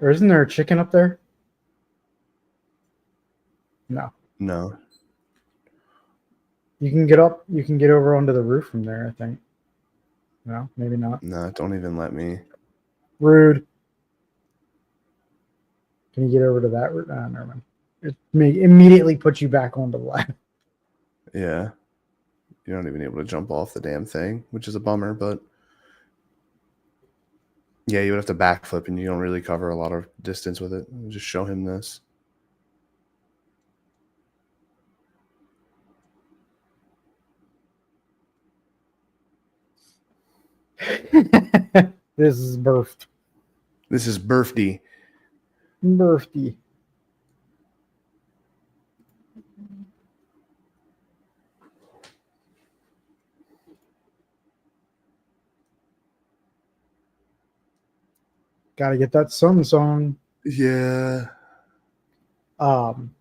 Or isn't there a chicken up there? No. No. You can get up. You can get over onto the roof from there, I think. No, maybe not. No, don't even let me. Rude. Can you get over to that route? Never mind. It may immediately put you back onto the ladder. Yeah. You're not even able to jump off the damn thing, which is a bummer, but yeah, you would have to backflip and you don't really cover a lot of distance with it. Just show him this. This is birthed. This is birthday. Birthday. Gotta get that sun song. Yeah. FYI,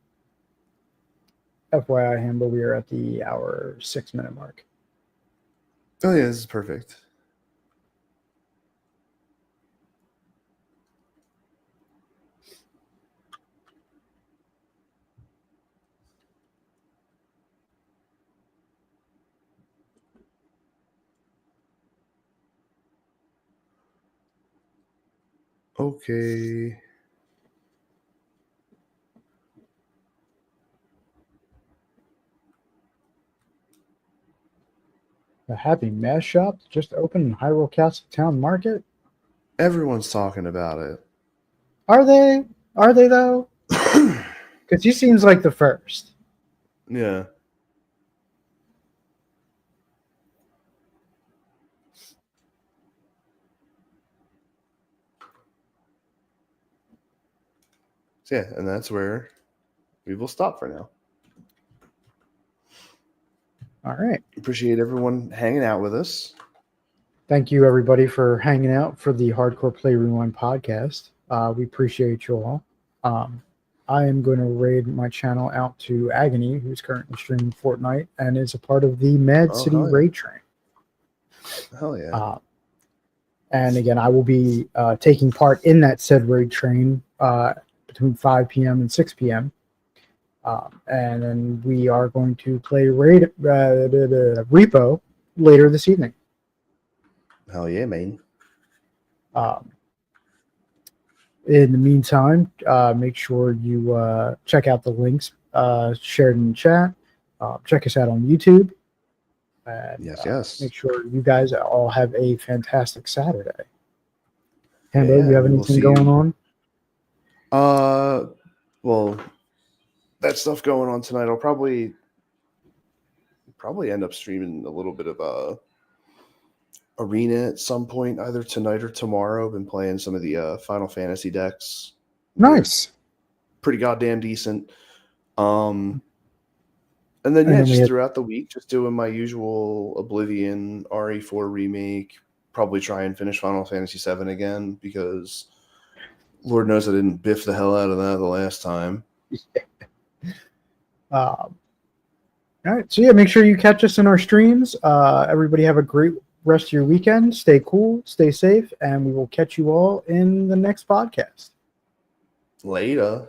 Hambo, we are at the hour 6-minute mark. Oh yeah, this is perfect. Okay. The Happy Mass Shop just opened in Hyrule Castle Town Market. Everyone's talking about it. Are they? Are they though? Because he seems like the first. Yeah. So yeah, and that's where we will stop for now. All right. Appreciate everyone hanging out with us. Thank you, everybody, for hanging out for the Hardcore Play Rewind podcast. We appreciate you all. I am going to raid my channel out to Agony, who's currently streaming Fortnite and is a part of the Mad City hell yeah. Raid Train. Hell yeah. And again, I will be taking part in that said raid train between 5 p.m. and 6 p.m. And then we are going to play Repo later this evening. Hell yeah, man. In the meantime, make sure you check out the links shared in the chat. Check us out on YouTube. And, Yes. Make sure you guys all have a fantastic Saturday. Hambo, Yeah, you have we will anything see going you. on? Well, that stuff going on tonight. I'll probably end up streaming a little bit of Arena at some point, either tonight or tomorrow. Been playing some of the Final Fantasy decks. Nice. Pretty goddamn decent. And then just throughout the week, just doing my usual Oblivion, RE4 remake. Probably try and finish Final Fantasy VII again because Lord knows I didn't biff the hell out of that the last time. All right. So yeah, make sure you catch us in our streams. Everybody have a great rest of your weekend. Stay cool, stay safe, and we will catch you all in the next podcast. Later.